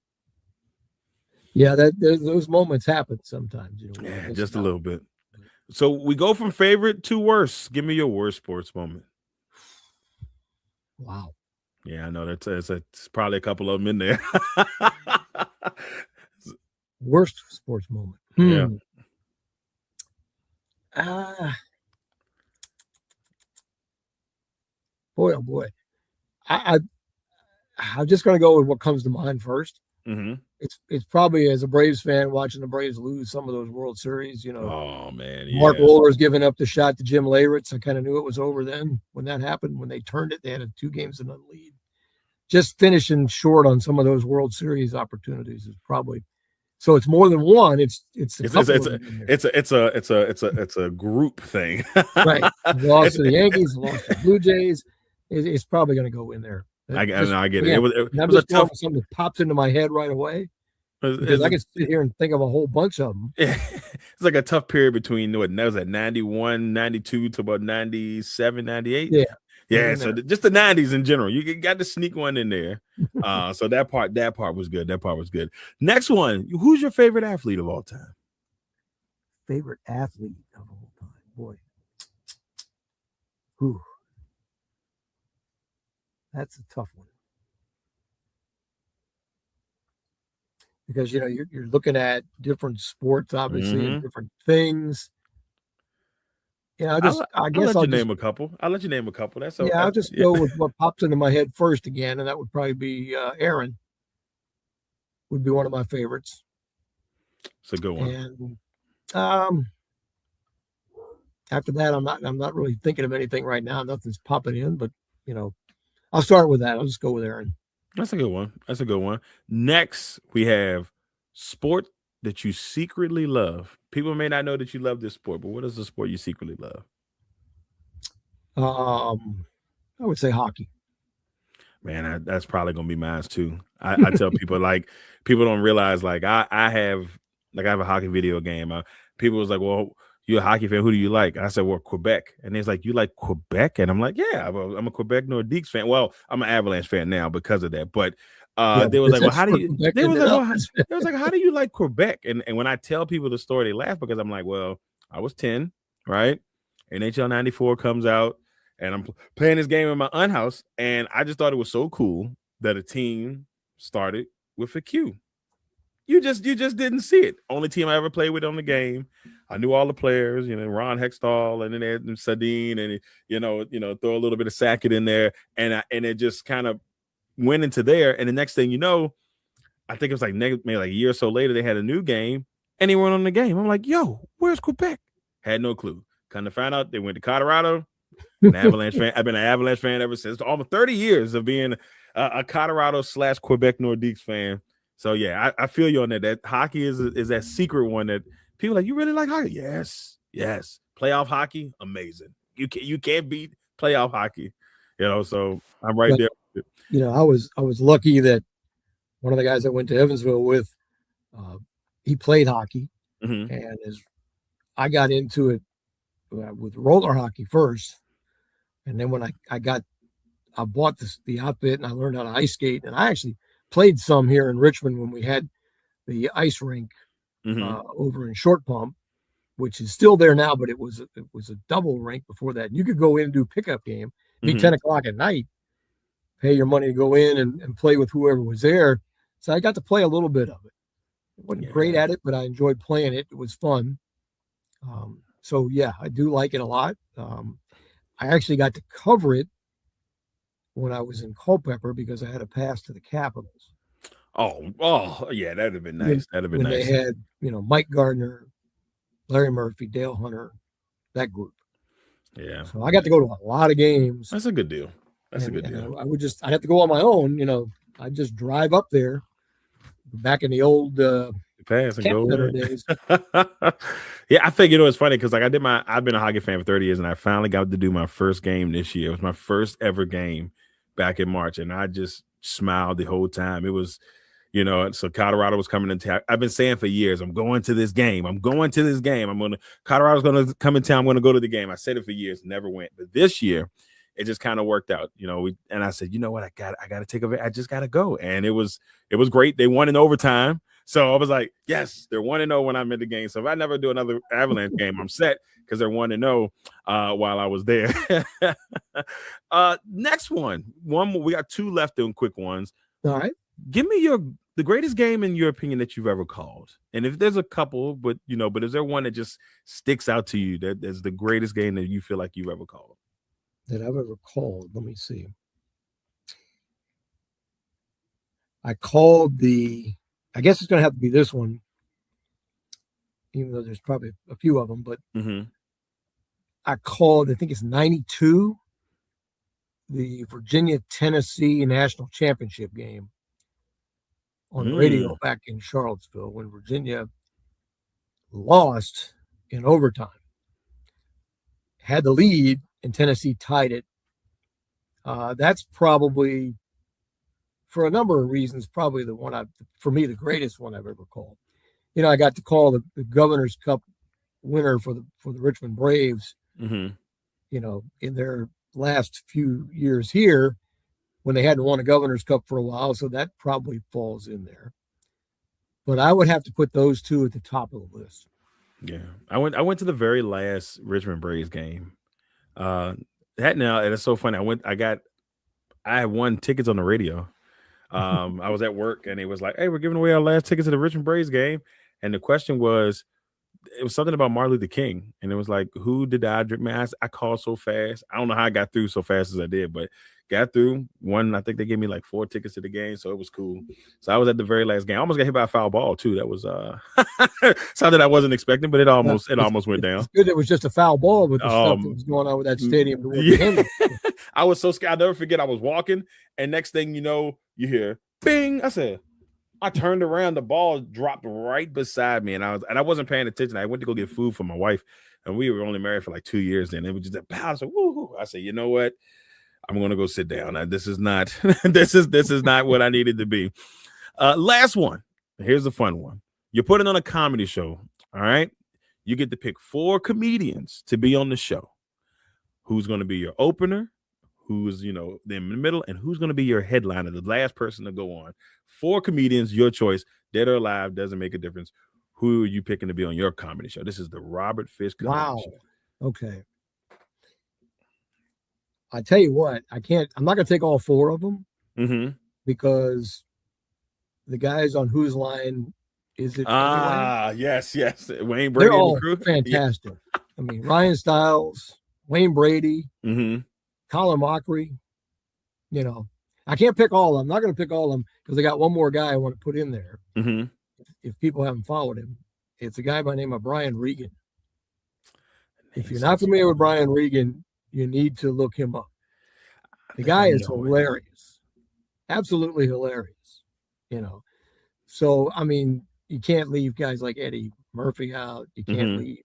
Yeah, those moments happen sometimes. Yeah, just a little bit. So we go from favorite to worst. Give me your worst sports moment. Wow. Yeah, I know it's probably a couple of them in there. Worst sports moment. Yeah. Boy, oh boy. I'm just going to go with what comes to mind first. Mm-hmm. It's probably, as a Braves fan, watching the Braves lose some of those World Series. Oh man, yeah. Mark Wohlers giving up the shot to Jim Leyritz. I kind of knew it was over then when that happened. When they turned it, they had a 2-game-0 lead. Just finishing short on some of those World Series opportunities is probably. So it's more than one. It's a group thing. Right. Lost to the Yankees, lost to the Blue Jays. It's probably going to go in there. I get it. It was a tough something that pops into my head right away. Because I can sit here and think of a whole bunch of them. It's like a tough period between that was at 91, 92 to about 97, 98. Yeah. Yeah, so just the 90s in general. You got to sneak one in there. So that part was good. That part was good. Next one. Who's your favorite athlete of all time? Favorite athlete of all time? Boy. Whew. That's a tough one. Because, you're looking at different sports, obviously, and different things. I guess I'll let you name a couple. That's okay. I'll just go with what pops into my head first again, and that would probably be Aaron. Would be one of my favorites. It's a good one. And after that, I'm not really thinking of anything right now. Nothing's popping in, but I'll start with that. I'll just go with Aaron. That's a good one. That's a good one. Next, we have sport that you secretly love. People may not know that you love this sport, but what is the sport you secretly love? Um, I would say hockey. Man, that's probably gonna be mine too. I tell people like people don't realize like I have a hockey video game. People was like, "Well, you're a hockey fan. Who do you like?" And I said, "Well, Quebec." And it's like, "You like Quebec?" And I'm like, "Yeah, I'm a Quebec Nordiques fan. Well, I'm an Avalanche fan now because of that." But Yeah, they was because like, "Well, that's how do where you?" Quebec They was ended like, up. "Well," they was like, "How do you like Quebec?" And when I tell people the story, they laugh because I'm like, "Well, I was 10, right? NHL '94 comes out." And I'm playing this game in my aunt house, and I just thought it was so cool that a team started with a Q. You just didn't see it. Only team I ever played with on the game. I knew all the players, Ron Hextall, and then they had Sadine, and throw a little bit of Sackett in there, and it just kind of went into there. And the next thing you know, I think it was like maybe like a year or so later, they had a new game, and they weren't on the game. I'm like, yo, where's Quebec? Had no clue. Kind of find out they went to Colorado. An Avalanche fan. I've been an Avalanche fan ever since. Almost 30 years of being a Colorado / Quebec Nordiques fan. So yeah, I feel you on that. That hockey is that secret one that people are like. You really like hockey? Yes, yes. Playoff hockey, amazing. You can't beat playoff hockey. So I'm right But there. I was lucky that one of the guys I went to Evansville with, uh, he played hockey, Mm-hmm. and as I got into it with roller hockey first, and then when I bought the outfit and I learned how to ice skate, and I actually played some here in Richmond when we had the ice rink Mm-hmm. over in Short Pump, which is still there now, but it was a double rink before that. You could go in and do pickup game, be Mm-hmm. 10 o'clock at night, pay your money to go in and play with whoever was there. So I got to play a little bit of it. I wasn't great Yeah. at it, but I enjoyed playing it. It was fun. So yeah, I do like it a lot. I actually got to cover it when I was in Culpeper because I had a pass to the Capitals Oh, yeah. That'd have been when nice. That'd have been when they nice. had Mike Gardner, Larry Murphy, Dale Hunter, that group. Yeah. So I got to go to a lot of games, That's a good deal. That's a and good and deal. I'd have to go on my own. I'd just drive up there back in the old Pass and Camp go Center away. days. Yeah, I think it's funny because like I've been a hockey fan for 30 years, and I finally got to do my first game this year. It was my first ever game back in March, and I just smiled the whole time. It was, so Colorado was coming into town. I've been saying for years, I'm going to this game. I'm going to this game. Colorado's gonna come in town. I'm gonna go to the game. I said it for years, never went. But this year, it just kind of worked out. And I said, you know what, I gotta take a I just gotta go. And it was great. They won in overtime. So I was like, yes, they're 1-0 when I'm in the game. So if I never do another Avalanche game, I'm set because they're 1-0 while I was there. Next one. We got two left doing quick ones. All right. Give me the greatest game in your opinion that you've ever called. And if there's a couple, but is there one that just sticks out to you that is the greatest game that you feel like you've ever called? That I've ever called. Let me see. I called I guess it's going to have to be this one, even though there's probably a few of them, but Mm-hmm. I called, I think it's 92, the Virginia-Tennessee National Championship game on the radio back in Charlottesville when Virginia lost in overtime. Had the lead and Tennessee tied it. That's probably, for a number of reasons, probably for me, the greatest one I've ever called. I got to call the Governor's Cup winner for the Richmond Braves, Mm-hmm. In their last few years here when they hadn't won a Governor's Cup for a while. So that probably falls in there. But I would have to put those two at the top of the list. Yeah. I went to the very last Richmond Braves game. Uh that now, and it's so funny. I had won tickets on the radio. I was at work and it was like, hey, we're giving away our last tickets to the Richmond Braves game. And the question was, it was something about Martin Luther King, and it was like, who did I drink? Man, I called so fast. I don't know how I got through so fast as I did, but got through. One, I think they gave me like 4 tickets to the game, so it was cool. So I was at the very last game. I almost got hit by a foul ball too. That was something I wasn't expecting, but it almost went down. It's good it was just a foul ball with the stuff that Um, was going on with that stadium to yeah. handle. I was so scared. I'll never forget. I was walking, and next thing you know, you hear bing. I turned around, the ball dropped right beside me, and I wasn't paying attention. I went to go get food for my wife, and we were only married for like 2 years then. It was just a pow. So woo. I said, you know what? I'm gonna go sit down. This is not this is not what I needed to be. Last one. Here's the fun one. You're putting on a comedy show. All right. You get to pick 4 comedians to be on the show. Who's going to be your opener? Who's, in the middle? And who's going to be your headliner, the last person to go on? 4 comedians, your choice. Dead or alive, doesn't make a difference. Who are you picking to be on your comedy show? This is the Robert Fish Comedy Show. Okay. I tell you what, I'm not going to take all 4 of them because the guys on Whose Line Is It Anyway? Yes. Wayne Brady. They're all fantastic. Yeah. I mean, Ryan Stiles, Wayne Brady, Colin Mockery. I can't pick all of them. I'm not going to pick all of them because I got one more guy I want to put in there. If people haven't followed him, it's a guy by the name of Brian Regan. If you're not familiar with Brian Regan, you need to look him up. The guy is hilarious. Absolutely hilarious. So, I mean, you can't leave guys like Eddie Murphy out. You can't leave,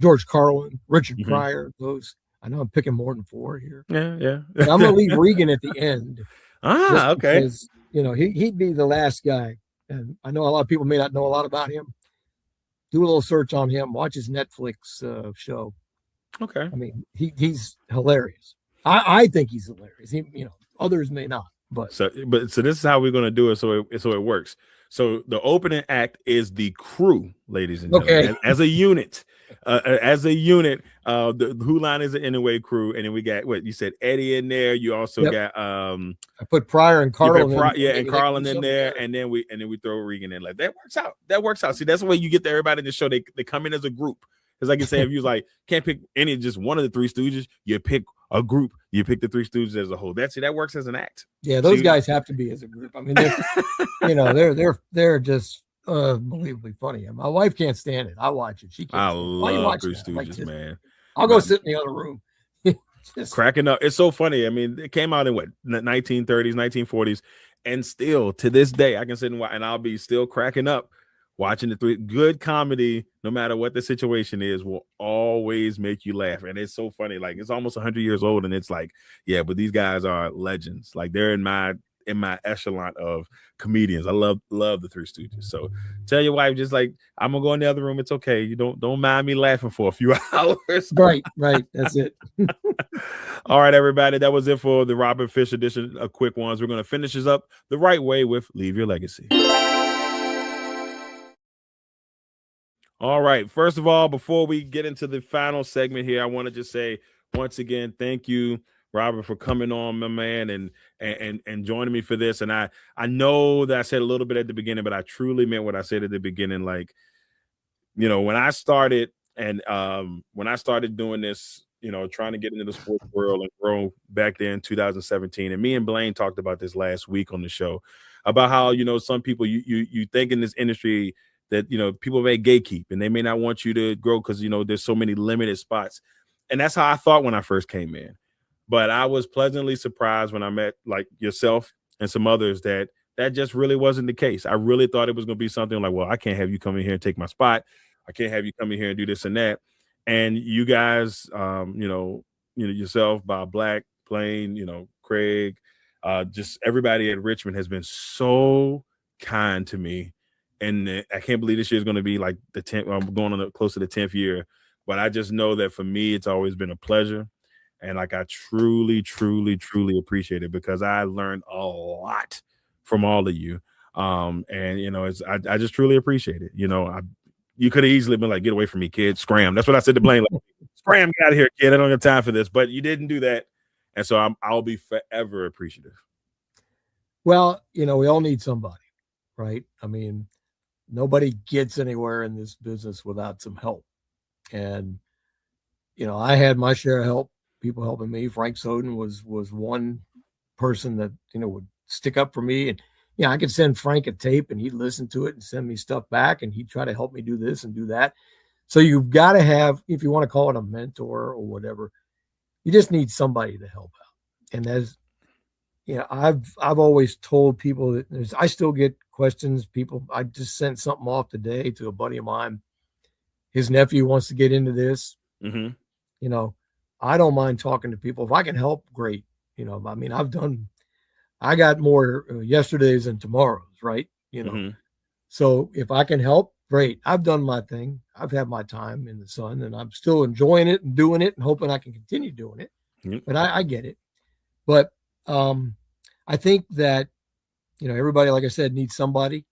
George Carlin, Richard Pryor, those. I know I'm picking more than 4 here. Yeah. But I'm going to leave Regan at the end. Okay. Because, he'd be the last guy. And I know a lot of people may not know a lot about him. Do a little search on him. Watch his Netflix show. Okay. I mean, he's hilarious. I think he's hilarious. Others may not. So this is how we're going to do it. So it works. So the opening act is the crew, ladies and gentlemen, as a unit. The Who Line Is It Anyway crew, and then we got what you said, Eddie in there. You also got I put Pryor and Carlin, and Carlin in there, and then we throw Regan in. Like that works out. See, that's the way you get to everybody in the show. They come in as a group. Because like you say, if you can't pick just one of the 3 Stooges, you pick a group. You pick the 3 Stooges as a whole. That works as an act. Yeah, those guys have to be as a group. I mean, they're just unbelievably funny. And my wife can't stand it. I watch it. She can't. I love 3 Stooges, man. I'll go sit in the other room. Just cracking up. It's so funny. I mean, it came out in 1930s, 1940s, and still to this day, I can sit and watch, and I'll be still cracking up. Watching the 3 good comedy, no matter what the situation is, will always make you laugh. And it's so funny. Like it's almost 100 years old. And it's like, yeah, but these guys are legends. Like they're in my echelon of comedians. I love the 3 Stooges. So tell your wife, just like, I'm gonna go in the other room. It's okay. You don't mind me laughing for a few hours. Right. That's it. All right, everybody. That was it for the Robert Fish edition of Quick Ones. We're gonna finish this up the right way with Leave Your Legacy. All right. First of all, before we get into the final segment here, I want to just say once again, thank you, Robert, for coming on, my man, and joining me for this. And I know that I said a little bit at the beginning, but I truly meant what I said at the beginning. Like, when I started doing this, trying to get into the sports world and grow back there in 2017, and me and Blaine talked about this last week on the show about how, some people you think in this industry that people may gatekeep and they may not want you to grow because there's so many limited spots. And that's how I thought when I first came in. But I was pleasantly surprised when I met like yourself and some others that just really wasn't the case. I really thought it was going to be something like, well, I can't have you come in here and take my spot. I can't have you come in here and do this and that. And you guys, yourself, Bob Black, Blaine, Craig, just everybody at Richmond has been so kind to me. And I can't believe this year is going to be like the 10th. I'm going on close to the 10th year, but I just know that for me, it's always been a pleasure. And like, I truly, truly, truly appreciate it because I learned a lot from all of you. I just truly appreciate it. You could have easily been like, get away from me, kid, scram. That's what I said to Blaine. Like, scram, get out of here, kid. I don't have time for this, but you didn't do that. And so I'll be forever appreciative. Well, we all need somebody, right? I mean, nobody gets anywhere in this business without some help. And, I had my share of help, people helping me. Frank Soden was one person that, would stick up for me. And, I could send Frank a tape and he'd listen to it and send me stuff back and he'd try to help me do this and do that. So you've got to have, if you want to call it a mentor or whatever, you just need somebody to help out. And as I've always told people that I still get questions. People, I just sent something off today to a buddy of mine. His nephew wants to get into this. Mm-hmm. You know, I don't mind talking to people if I can help. Great. I mean, I got more yesterdays than tomorrows, right? Mm-hmm. So if I can help, great. I've done my thing. I've had my time in the sun, and I'm still enjoying it and doing it and hoping I can continue doing it. Yep. But I get it. But I think that, everybody, like I said, needs somebody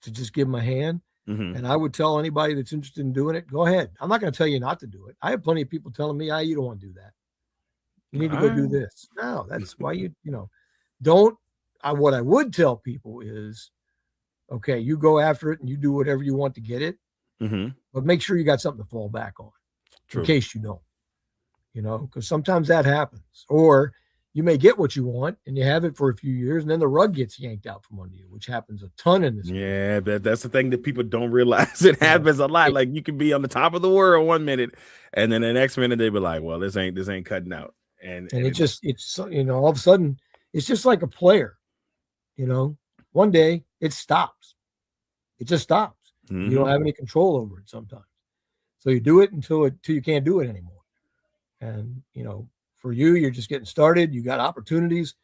to just give them a hand. Mm-hmm. And I would tell anybody that's interested in doing it, go ahead. I'm not going to tell you not to do it. I have plenty of people telling me, you don't want to do that. You need to go do this. No, that's why don't. What I would tell people is, okay, you go after it and you do whatever you want to get it, Mm-hmm. but make sure you got something to fall back on True. in case you don't, because sometimes that happens. Or you may get what you want and you have it for a few years and then the rug gets yanked out from under you, which happens a ton in this. Yeah, that's the thing that people don't realize. It happens a lot. Like you can be on the top of the world 1 minute, and then the next minute they be like, "Well, this ain't cutting out." And it's all of a sudden it's just like a player. One day it stops. It just stops. Mm-hmm. You don't have any control over it sometimes. So you do it until you can't do it anymore. And for you, you're just getting started. You got opportunities.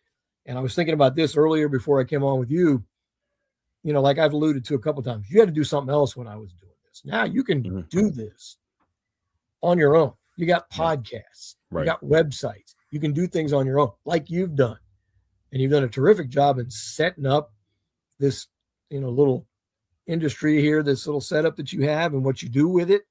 And I was thinking about this earlier before I came on with you. Like I've alluded to a couple of times, you had to do something else when I was doing this. Now you can do this on your own. You got podcasts, right. You got websites. You can do things on your own, like you've done. And you've done a terrific job in setting up this, little industry here, this little setup that you have and what you do with it,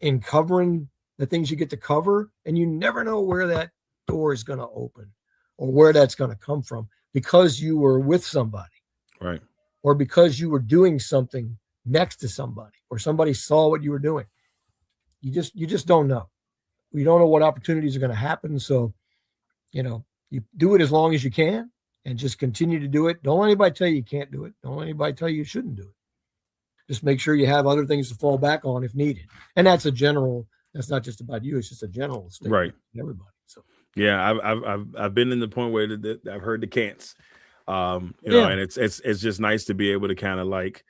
in covering the things you get to cover. And you never know where that door is going to open or where that's going to come from because you were with somebody. Right. Or because you were doing something next to somebody or somebody saw what you were doing. You just don't know. We don't know what opportunities are going to happen. So, you do it as long as you can and just continue to do it. Don't let anybody tell you can't do it. Don't let anybody tell you shouldn't do it. Just make sure you have other things to fall back on if needed. And that's that's not just about you. It's just a general statement right. to everybody. So yeah, I've been in the point where I've heard the can'ts, and it's just nice to be able to kind of like,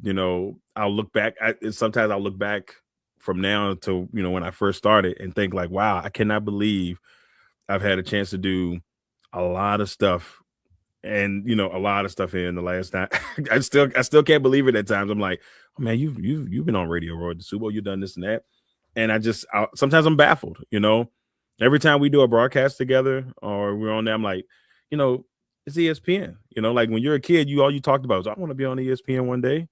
I'll look back. Sometimes I'll look back from now to, when I first started and think like, wow, I cannot believe I've had a chance to do a lot of stuff and, a lot of stuff in the last time. I still can't believe it at times. I'm like, oh man, you've been on Radio Row at the Super Bowl, you've done this and that. And sometimes I'm baffled, every time we do a broadcast together or we're on there, I'm like, it's ESPN, like when you're a kid, all you talked about was, I want to be on ESPN one day,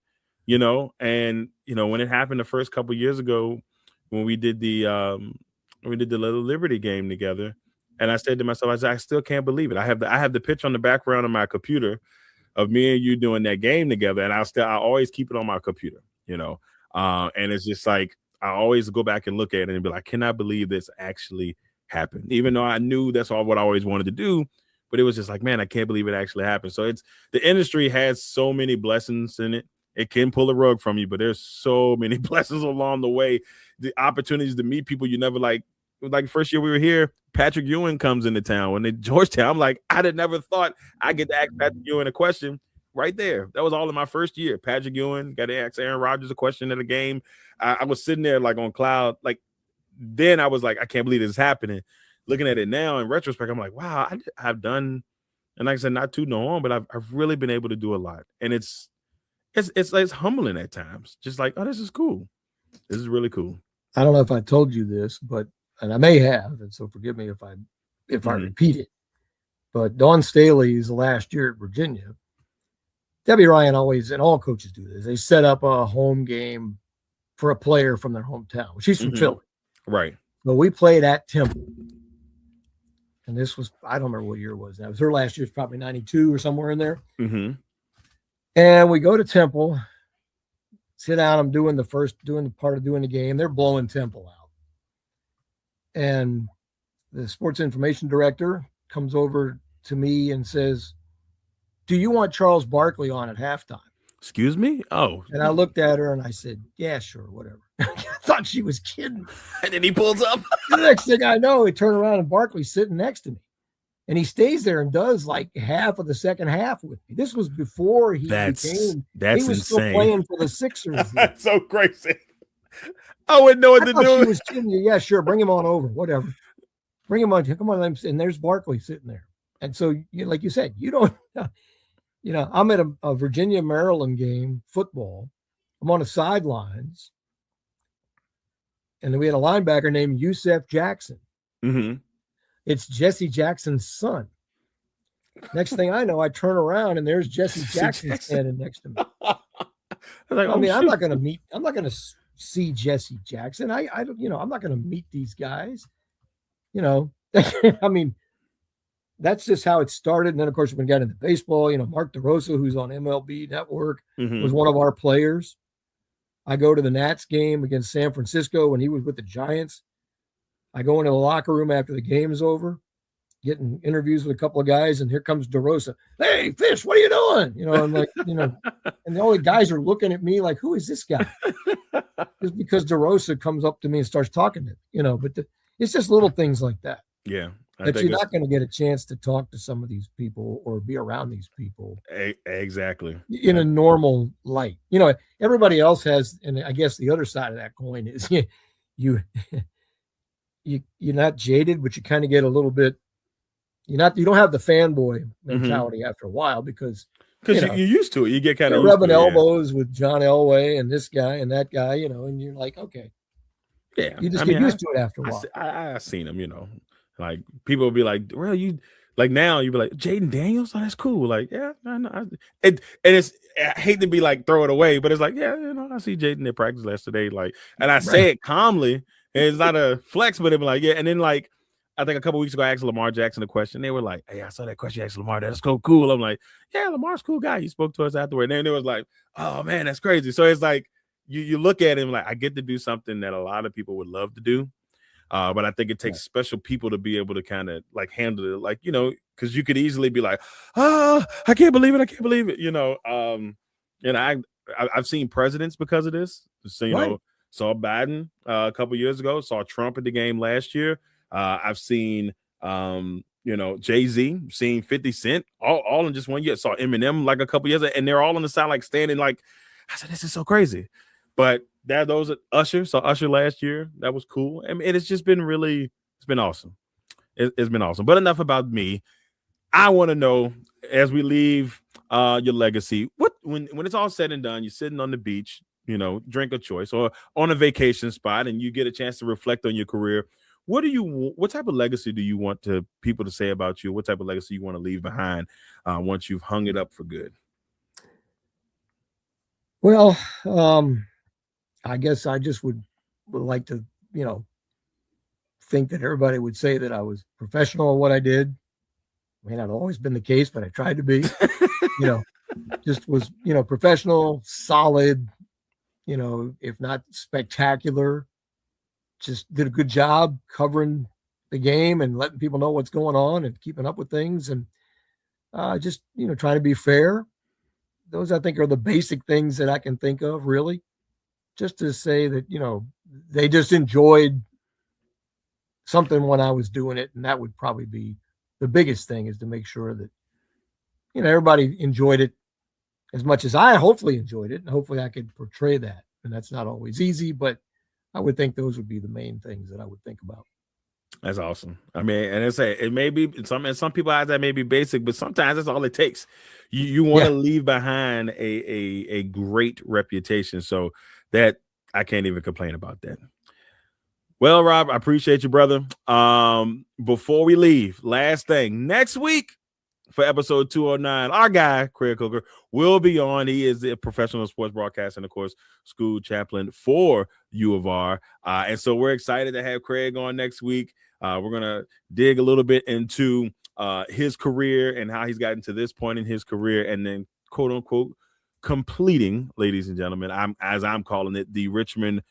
and, when it happened the first couple of years ago, when we did the Little Liberty game together, and I said to myself, I still can't believe it. I have the picture on the background of my computer of me and you doing that game together, and I always keep it on my computer, and it's just like I always go back and look at it and be like, I cannot believe this actually happened, even though I knew that's what I always wanted to do. But it was just like, man, I can't believe it actually happened. So the industry has so many blessings in it. It can pull a rug from you, but there's so many blessings along the way. The opportunities to meet people you never like first year we were here, Patrick Ewing comes into town. When in Georgetown, I'm like, I'd never thought I'd get to ask Patrick Ewing a question right there. That was all in my first year. Patrick Ewing got to ask Aaron Rodgers a question at a game. I was sitting there like on cloud. Like then I was like, I can't believe this is happening. Looking at it now in retrospect, I'm like, wow, I've done, and like I said, not too no on, but I've really been able to do a lot, and it's humbling at times. Just like, oh, this is cool. This is really cool. I don't know if I told you this, and I may have, and so forgive me if I repeat it. But Dawn Staley's last year at Virginia, Debbie Ryan always, and all coaches do this, they set up a home game for a player from their hometown. She's from Philly. Right. But we played at Temple. And this was, I don't remember what year it was. That was her last year, probably 92 or somewhere in there. Mm-hmm. And we go to Temple, sit down. I'm doing the part of doing the game. They're blowing Temple out. And the sports information director comes over to me and says, do you want Charles Barkley on at halftime? Excuse me? Oh. And I looked at her and I said, yeah, sure, whatever. I thought she was kidding. And then he pulls up. The next thing I know, he turned around and Barkley's sitting next to me. And he stays there and does like half of the second half with me. This was before he That's he was insane. still playing for the Sixers. That's so crazy. I wouldn't know what to thought do. She was kidding you. Yeah, sure. Bring him on over. Whatever. Bring him on. Come on. And there's Barkley sitting there. And so, like you said, you don't, I'm at a Virginia, Maryland game, football. I'm on the sidelines. And then we had a linebacker named Yusef Jackson. Mm-hmm. It's Jesse Jackson's son. Next thing I know, I turn around and there's Jesse Jackson standing next to me. I'm not going to see Jesse Jackson. I'm not going to meet these guys. I mean, that's just how it started. And then, of course, when we got into baseball, Mark DeRosa, who's on MLB Network, was one of our players. I go to the Nats game against San Francisco when he was with the Giants. I go into the locker room after the game's over, getting interviews with a couple of guys, and here comes DeRosa. Hey, Fish, what are you doing? I'm like, and the only guys are looking at me like, who is this guy? Just because DeRosa comes up to me and starts talking to me, but it's just little things like that. Yeah. That you're not going to get a chance to talk to some of these people or be around these people. Exactly. In a normal light. Everybody else has, and I guess the other side of that coin is you're not jaded, but you kind of get a little bit, you don't have the fanboy mentality after a while because you're used to it. You get kind of rubbing elbows with John Elway and this guy and that guy, and you're like, okay. Yeah. You just get used to it after a while. I've seen him, like people will be like, well, you like now you'd be like Jaden Daniels. Oh, that's cool. Like, yeah, I know. And it's, I hate to be like, throw it away, but it's like, yeah, I see Jaden at practice yesterday. Like, and I say it calmly. And it's not a flex, but it'd be like, yeah. And then like, I think a couple weeks ago, I asked Lamar Jackson a question. They were like, hey, I saw that question you asked Lamar. That's so cool. I'm like, yeah, Lamar's a cool guy. He spoke to us afterward. And then it was like, oh man, that's crazy. So it's like, you look at him like, I get to do something that a lot of people would love to do. But I think it takes special people to be able to kind of like handle it, like, because you could easily be like, I can't believe it. I can't believe it. I've seen presidents because of this. So, saw Biden a couple years ago, saw Trump at the game last year. I've seen, Jay-Z, seen 50 Cent all in just 1 year. Saw Eminem like a couple years ago, and they're all on the side, like standing like, I said, this is so crazy. But those are Usher. Saw Usher last year. That was cool. I mean, it's just been it's been awesome. It's been awesome. But enough about me. I want to know, as we leave your legacy, when it's all said and done, you're sitting on the beach, drink of choice, or on a vacation spot, and you get a chance to reflect on your career. What type of legacy do you want people to say about you? What type of legacy you want to leave behind once you've hung it up for good? Well, I guess I just would like to, think that everybody would say that I was professional at what I did. I mean, I've always been the case, but I tried to be, just was, professional, solid, if not spectacular, just did a good job covering the game and letting people know what's going on and keeping up with things. And just, trying to be fair. Those, I think, are the basic things that I can think of, really. Just to say that, they just enjoyed something when I was doing it. And that would probably be the biggest thing, is to make sure that, everybody enjoyed it as much as I hopefully enjoyed it. And hopefully I could portray that. And that's not always easy, but I would think those would be the main things that I would think about. That's awesome. I mean, and it may be some people out there may be basic, but sometimes that's all it takes. You want to leave behind a great reputation. So that I can't even complain about that. Well, Rob, I appreciate you, brother. Before we leave, last thing, next week for episode 209, our guy, Craig Coker, will be on. He is a professional sports broadcaster and, of course, school chaplain for U of R. And so we're excited to have Craig on next week. We're going to dig a little bit into his career and how he's gotten to this point in his career, and then, quote unquote, completing, ladies and gentlemen, I'm calling it, the Richmond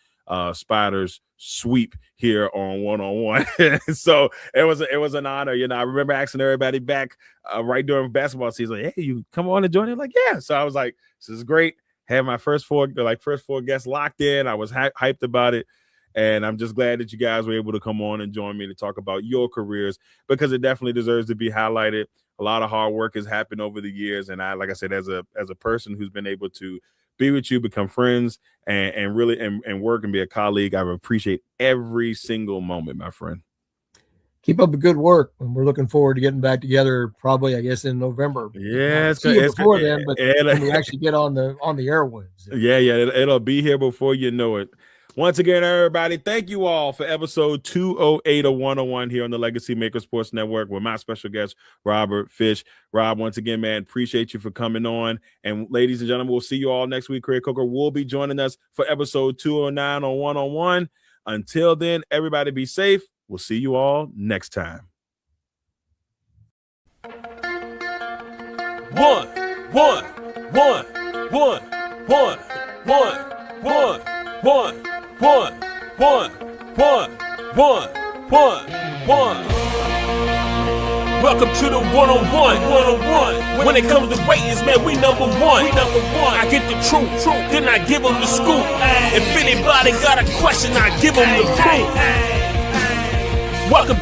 Spiders sweep here on one-on-one. So it was an honor. I remember asking everybody back right during basketball season, like, hey, you come on and join it? Like, yeah. So I was like, this is great. Had my first four guests locked in. I was hyped about it. And I'm just glad that you guys were able to come on and join me to talk about your careers, because it definitely deserves to be highlighted. A lot of hard work has happened over the years. And I, like I said, as a person who's been able to be with you, become friends, and really and work and be a colleague, I appreciate every single moment, my friend. Keep up the good work, and we're looking forward to getting back together. Probably, I guess, in November. Yeah, it's before then, but when we actually get on the airwaves. Yeah, it'll be here before you know it. Once again, everybody, thank you all for episode 208 of 101 here on the Legacy Maker Sports Network with my special guest, Robert Fish. Rob, once again, man, appreciate you for coming on. And ladies and gentlemen, we'll see you all next week. Craig Coker will be joining us for episode 209 on 101. Until then, everybody be safe. We'll see you all next time. One. Welcome to the one-on-one. When it comes to ratings, man, we number one. I get the truth, then I give them the scoop. If anybody got a question, I give them the proof. Welcome to